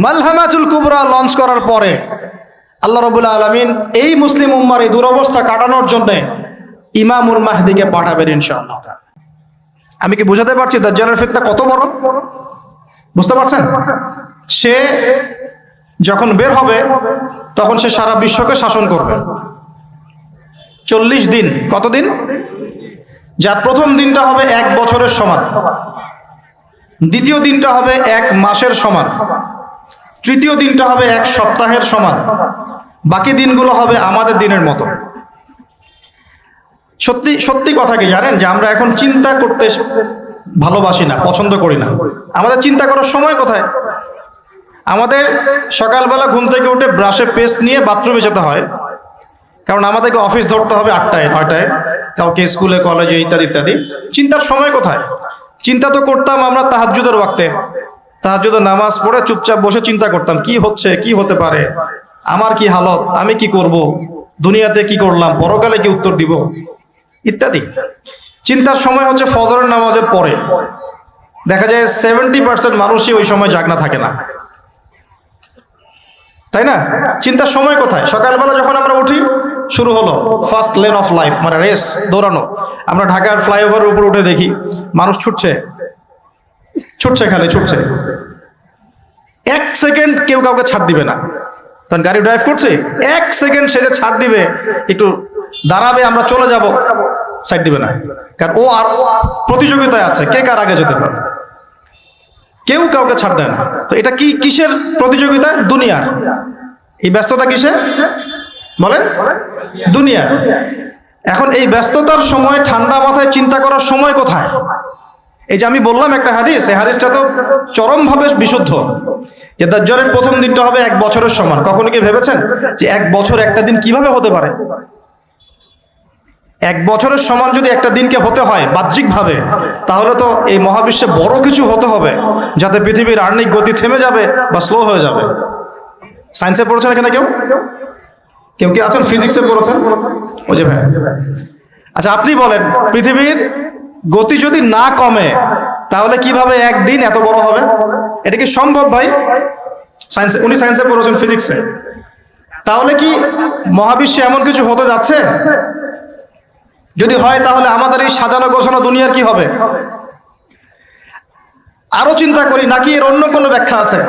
মালহামাতুল কুবরা launch করার পরে আল্লাহ রাব্বুল আলামিন এই মুসলিম উম্মার এই দুরবস্থা কাটানোর জন্য ইমামুল মাহদিকে পাঠাবেন ইনশাআল্লাহ। আমি কি বুঝাতে পারছি দাজ্জালের ফিতনা কত বড়? বুঝতে পারছেন? সে যখন বের হবে তখন সে সারা বিশ্বকে শাসন করবে 40 দিন। কতদিন? যার প্রথম দিনটা হবে 1 বছরের সমান, দ্বিতীয় দিনটা হবে 1 মাসের সমান, তৃতীয় দিনটা হবে 1 সপ্তাহের সমান, বাকি দিনগুলো হবে আমাদের দিনের মতো। সত্যি সত্যি কথা কি জানেন যে আমরা এখন চিন্তা করতে ভালোবাসি না, পছন্দ করি না। আমাদের চিন্তা করার সময় কোথায়? আমাদের সকালবেলা ঘুম থেকে উঠে ব্রাশে পেস্ট নিয়ে বাথরুমে যেতে হয়, কারণ আমাদেরকে অফিস ধরতে হবে 8টায় 9টায়, কাউকে স্কুলে কলেজে ইত্যাদি ইত্যাদি। চিন্তার সময় কোথায়? চিন্তা তো করতাম আমরা তাহাজ্জুদের ওয়াক্তে, তাহাজ্জুদের নামাজ পড়ে চুপচাপ বসে চিন্তা করতাম কি হচ্ছে, কি হতে পারে, আমার কি হালত, আমি কি করব, দুনিয়াতে কি করলাম, পরকালে কি উত্তর দিব ইত্যাদি। চিন্তার সময় হচ্ছে ফজরের নামাজের পরে। দেখা যায় 70% মানুষই ওই সময় জাগনা থাকে না, তাই না? চিন্তার সময় কোথায়? সকালবেলা যখন আমরা উঠি শুরু হলো ফার্স্ট লেন অফ লাইফ, মানে রেস, দৌড়ানো। আমরা ঢাকার ফ্লাইওভারের উপর উঠে দেখি মানুষ ছুটছে, খালি ছুটছে। 1 সেকেন্ড কেউ কাউকে ছাড় দিবে না। তখন গাড়ি ড্রাইভ করছে, 1 সেকেন্ড সে যে ছাড় দিবে, একটু দাঁড়াবে, আমরা চলে যাব, সাইড দিবে না, কারণ ও আর প্রতিযোগিতায় আছে কে কার আগে যেতে পারে। কেউ কাউকে ছাড় দেয় না। তো এটা কি কিসের প্রতিযোগিতা? দুনিয়ার। এই ব্যস্ততা কিসের বলেন? দুনিয়ার। এখন এই ব্যস্ততার সময় ঠান্ডা মাথায় চিন্তা করার সময় কোথায়? এই যে আমি বললাম একটা হাদিস, এই হাদিসটা তো চরমভাবে বিশুদ্ধ, যে দাজ্জালের প্রথম দিনটা হবে 1 বছরের সমান। কখনো কি ভেবেছেন যে 1 বছর একটা দিন কিভাবে হতে পারে? 1 বছরের সমান যদি একটা দিনকে হতে হয় বাহ্যিকভাবে, তাহলে তো এই মহাবিশ্বে বড় কিছু হতে হবে যাতে পৃথিবীর আর্নিক গতি থেমে যাবে বা স্লো হয়ে যাবে। সায়েন্সে পড়েছেন এখানে কেউ? কেউ কি আছেন ফিজিক্সে পড়েছেন? ওই যে ভাই, আচ্ছা আপনি বলেন পৃথিবীর গতি যদি না কমে তাহলে কিভাবে একদিন এত বড় হবে? এটা কি সম্ভব ভাই? সায়েন্সে, উনি সায়েন্সে পড়েছেন, ফিজিক্সে। তাহলে কি মহাবিশ্বে এমন কিছু হতে যাচ্ছে? যদি হয় তাহলে আমাদের এই সাজানো গোছানো দুনিয়ার কি হবে? আরো চিন্তা করি নাকি এর অন্য কোনো ব্যাখ্যা আছে,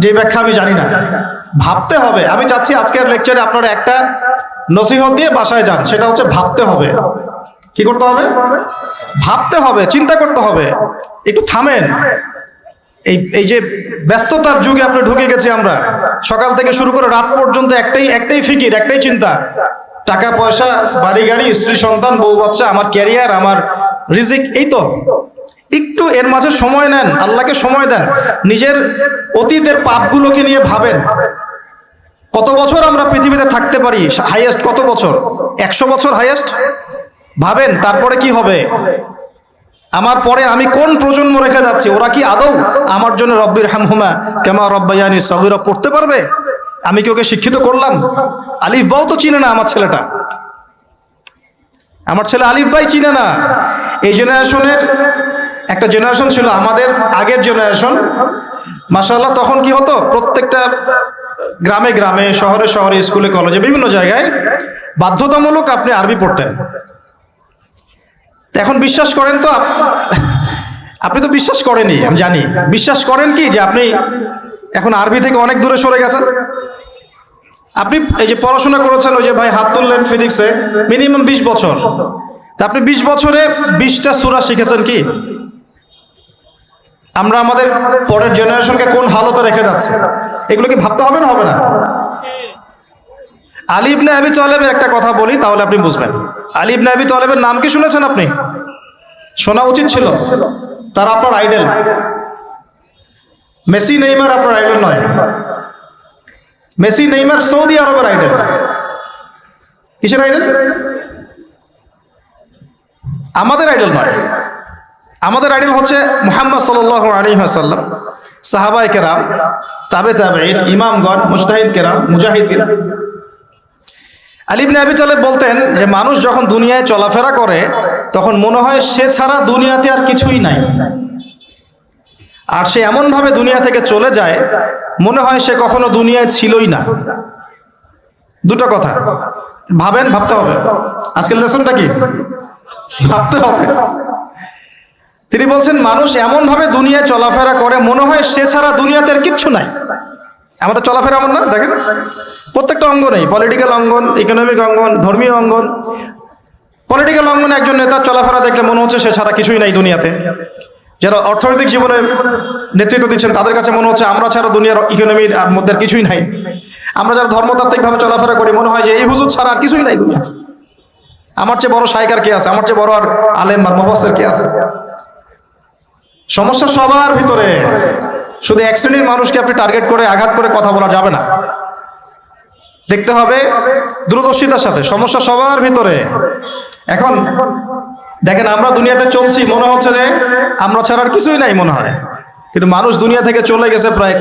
যে ব্যাখ্যা আমি জানি না? ভাবতে হবে। আমি চাচ্ছি আজকের লেকচারে আপনারা একটা নসিহত দিয়ে বাসায় যান, সেটা হচ্ছে ভাবতে হবে। কি করতে হবে? ভাবতে হবে, চিন্তা করতে হবে। একটু থামেন। এই যে ব্যস্ততার যুগে আপনি ঢুকে গেছি আমরা, সকাল থেকে শুরু করে রাত পর্যন্ত একটাই ফিকির, একটাই চিন্তা, টাকা পয়সা, বাড়ি গাড়ি, স্ত্রী সন্তান, বউ বাচ্চা, আমার ক্যারিয়ার, আমার রিজিক, এই তো। একটু এর মাঝে সময় নেন, আল্লাহকে সময় দেন, নিজের অতীতের পাপগুলোকে নিয়ে ভাবেন। কত বছর আমরা পৃথিবীতে থাকতে পারি? হাইয়েস্ট কত বছর? 100 বছর হাইয়েস্ট। ভাবেন তারপরে কি হবে? আমার পরে আমি কোন প্রজন্ম রেখে যাচ্ছি? ওরা কি আদৌ আমার জন্য রব্বির হামহুমা কামা রব্বায়ানি সগীরা পড়তে পারবে? আমি কি ওকে শিক্ষিত করলাম? আলিফ বাও তো চিনে না আমার ছেলেটা, আমার ছেলে আলিফ বাই চিনে না। এই জেনারেশনের একটা জেনারেশন ছিল আমাদের আগের জেনারেশন, মাশাআল্লাহ। তখন কি হতো? প্রত্যেকটা গ্রামে গ্রামে, শহরে শহরে, স্কুলে কলেজে, বিভিন্ন জায়গায় বাধ্যতামূলক আপনি আরবি পড়তেন। এখন বিশ্বাস করেন তো? আপনি তো বিশ্বাস করেনই, আমি জানি। বিশ্বাস করেন কি যে আপনি এখন আরবি থেকে অনেক দূরে সরে গেছেন? আপনি এই যে পড়াশোনা করেছেন, ওই যে ভাই হাত তুললেন ফিজিক্সে, মিনিমাম 20 বছর। তা আপনি 20 বছরে 20টা সূরা শিখেছেন কি? আমরা আমাদের পরের জেনারেশনকে কোন হালতে রেখে যাচ্ছি? এগুলো কি ভাবতে হবে না? হবে না? আলী ইবনে আবি তালেবের একটা কথা বলি, তাহলে আপনি বুঝবেন। আলী ইবনে আবি তালেবের নাম কি শুনেছেন আপনি? শোনা উচিত ছিল। তারা আপনার আইডল। মেসি নেইমার আপনার আইডল নয়। মেসি নেইমার সৌদি আরবের আইডল। কিসের আইডল? আমাদের আইডল নয়। আমাদের আইডল হচ্ছে মুহাম্মদ সাল্লাল্লাহু আলাইহি ওয়াসাল্লাম, সাহাবায়ে কেরাম, তাবে তাবেঈন, ইমামগণ, মুজতাহিদ কেরাম, মুজাহিদিন। আলী ইবনে আবি তালেব বলতেন যে মানুষ যখন দুনিয়ায় চলাফেরা করে তখন মনে হয় সে ছাড়া দুনিয়াতে আর কিছুই নাই। আর সে এমনভাবে দুনিয়া থেকে চলে যায় মনে হয় সে কখনো দুনিয়ায় ছিলই না। দুটো কথা ভাবেন, ভাবতে হবে। আজকের লেসনটা কি? ভাবতে হবে। তিনি বলছেন মানুষ এমনভাবে দুনিয়ায় চলাফেরা করে মনে হয় সে ছাড়া দুনিয়াতে আর কিচ্ছু নাই। আমাদের চলাফেরা এমন না? দেখেন প্রত্যেকটা অঙ্গনেই, পলিটিক্যাল অঙ্গন, ইকোনমিক অঙ্গন, ধর্মীয় অঙ্গন। পলিটিক্যাল অঙ্গনে একজন নেতার চলাফেরা দেখলে মনে হচ্ছে সে ছাড়া কিছুই নাই দুনিয়াতে। যারা অর্থনৈতিক জীবনে নেতৃত্ব দিচ্ছেন তাদের কাছে মনে হচ্ছে আমরা ছাড়া দুনিয়ার ইকোনমির আর মধ্যে আর কিছুই নাই। আমরা যারা ধর্মতাত্ত্বিকভাবে চলাফেরা করি মনে হয় যে এই হুজুর ছাড়া আর কিছুই নাই দুনিয়াতে। আমার চেয়ে বড় শায়কার কে আছে, আমার চেয়ে বড় আর আলেম বা মুফাসসির কে আছে। সমস্যা সবার ভিতরে, শুধু এক শ্রেণীর মানুষকে আপনি টার্গেট করে আঘাত করে কথা বলা যাবে না। দেখতে হবে দূরদর্শিতার সাথে, সমস্যা সবার ভিতরে। এখন দেখেন আমরা দুনিয়াতে চলছি মনে হচ্ছে যে আমরা ছাড়া আর কিছুই নাই মনে হয়, কিন্তু মানুষ দুনিয়া থেকে চলে গেছে প্রায়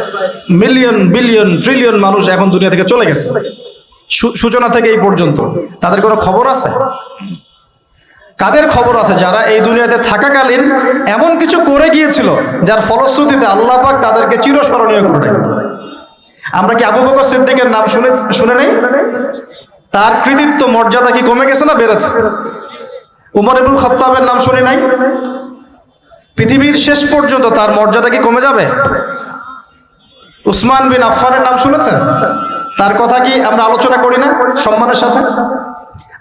মিলিয়ন বিলিয়ন ট্রিলিয়ন মানুষ এখন দুনিয়া থেকে চলে গেছে সূচনা থেকে এই পর্যন্ত। তাদের কোনো খবর আছে? কাদের খবর আছে? যারা এই দুনিয়াতে থাকাকালীন এমন কিছু করে গিয়েছিল যার ফলশ্রুতিতে আল্লাহ পাক তাদেরকে চিরস্মরণীয় করে রেখেছে। আমরা কি আবু বকর সিদ্দিকের নাম শুনে নেই? তার কৃতিত্ব মর্যাদা কি কমে গেছে না বেড়েছে? উমর ইবনুল খাত্তাবের নাম শুনে নাই? পৃথিবীর শেষ পর্যন্ত তার মর্যাদা কি কমে যাবে? উসমান বিন আফফানের নাম শুনেছেন? তার কথা কি আমরা আলোচনা করি না সম্মানের সাথে?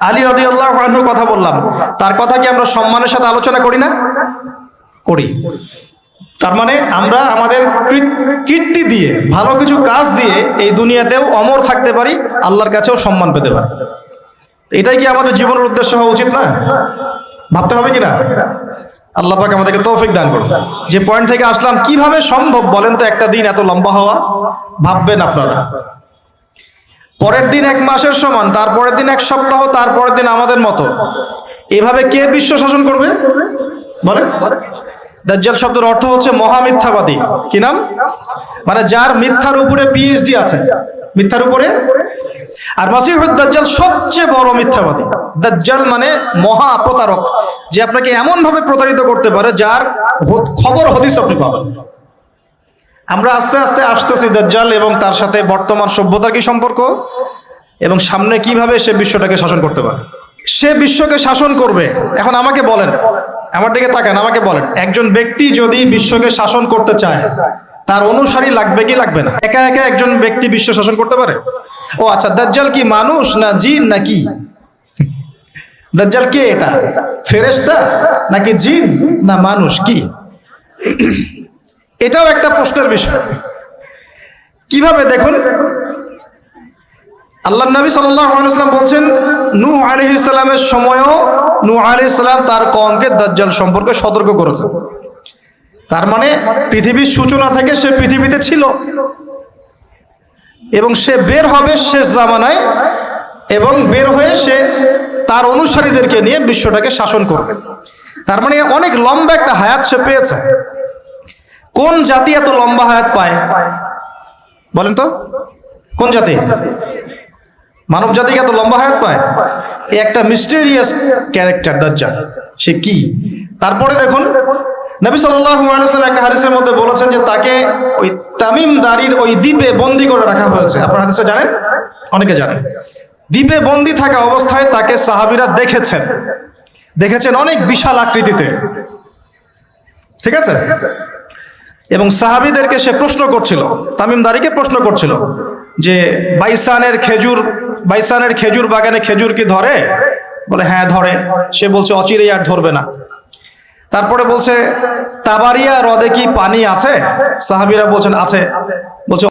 আলী রাদিয়াল্লাহু আনহুর কথা বললাম, তার কথা কি আমরা সম্মানের সাথে আলোচনা করি না? করি। তার মানে আমরা আমাদের কীর্তি দিয়ে, ভালো কিছু কাজ দিয়ে এই দুনিয়াতেও অমর থাকতে পারি, আল্লাহর কাছেও সম্মান পেতে পারি। এটাই কি আমাদের জীবনের উদ্দেশ্য হওয়া উচিত না? ভাবতে হবে কিনা? আল্লাহ পাক আমাদেরকে তৌফিক দান করুন। যে পয়েন্ট থেকে আসলাম, কিভাবে সম্ভব বলেন তো একটা দিন এত লম্বা হওয়া? ভাববেন আপনারা। পরের দিন এক মাসের সমান, তারপরের দিন এক সপ্তাহ, তারপরের দিন আমাদের মতো। এভাবে কে বিশ্ব শাসন করবে বলেন? দাজ্জাল শব্দের অর্থ হচ্ছে মহামিথ্যাবাদী। কি নাম? মানে যার মিথ্যার উপরে পিএইচডি আছে, মিথ্যার উপরে। আর মাসিহুদ দাজ্জাল সবচেয়ে বড় মিথ্যাবাদী। দাজ্জাল মানে মহা প্রতারক, যে আপনাকে এমন ভাবে প্রতারিত করতে পারে যার খবর হদিস আপনি পাবেন। আমরা আস্তে আস্তে আসতেছি দাজ্জাল এবং তার সাথে বর্তমান সভ্যতার কি সম্পর্ক, এবং সামনে কিভাবে সে বিশ্বটাকে শাসন করতে পারে। সে বিশ্বকে শাসন করবে। এখন আমাকে বলেন, আমার দিকে তাকান, আমাকে বলেন, একজন ব্যক্তি যদি বিশ্বকে শাসন করতে চায় তার অনুসারী লাগবে কি লাগবে না? একা একা একজন ব্যক্তি বিশ্ব শাসন করতে পারে? ও আচ্ছা, দাজ্জাল কি মানুষ না জিন নাকি? দাজ্জাল কে? এটা ফেরেশতা নাকি জিন না মানুষ? কি? এটাও একটা প্রশ্নের বিষয়। কিভাবে? দেখুন, আল্লাহর নবী সাল্লাল্লাহু আলাইহি ওয়াসাল্লাম বলছেন নূহ আলাইহিস সালামের সময়ও নূহ আলাইহিস সালাম তার কওমকে দাজ্জাল সম্পর্কে সতর্ক করেছেন। তার মানে পৃথিবীর সূচনা থেকে সে পৃথিবীতে ছিল এবং সে বের হবে শেষ জামানায়, এবং বের হয়ে সে তার অনুসারীদেরকে নিয়ে বিশ্বটাকে শাসন করবে। তার মানে অনেক লম্বা একটা হায়াত সে পেয়েছে। কোন জাতি এত লম্বা হায়াত পায় বলেন তো? কোন জাতি? মানব জাতি এত লম্বা হায়াত পায়? এই একটা মিস্টেরিয়াস ক্যারেক্টার দাজ্জাল। সে কি? তারপরে দেখুন, নবী সাল্লাল্লাহু আলাইহি ওয়াসাল্লাম একটা হাদিসের মধ্যে বলেছেন যে তাকে ওই তামিম দারির ওই দ্বীপে বন্দী করে রাখা হয়েছে। আপনারা হাদিসটা জানেন? অনেকে জানেন। দ্বীপে বন্দী থাকা অবস্থায় তাকে সাহাবীরা দেখেছেন অনেক বিশাল আকৃতিতে, ঠিক আছে? এবং সাহাবীদেরকে সে প্রশ্ন করছিল, তামিম দারিকে প্রশ্ন করছিল যে বাইসানের খেজুর বাগানে খেজুর কি ধরে? বলে হ্যাঁ ধরে। সে বলছে অচিরেই আর ধরবে না। তারপরে বলছে তাবারিয়া হ্রদে কি পানি আছে? সাহাবীরা বলছেন আছে। বলছে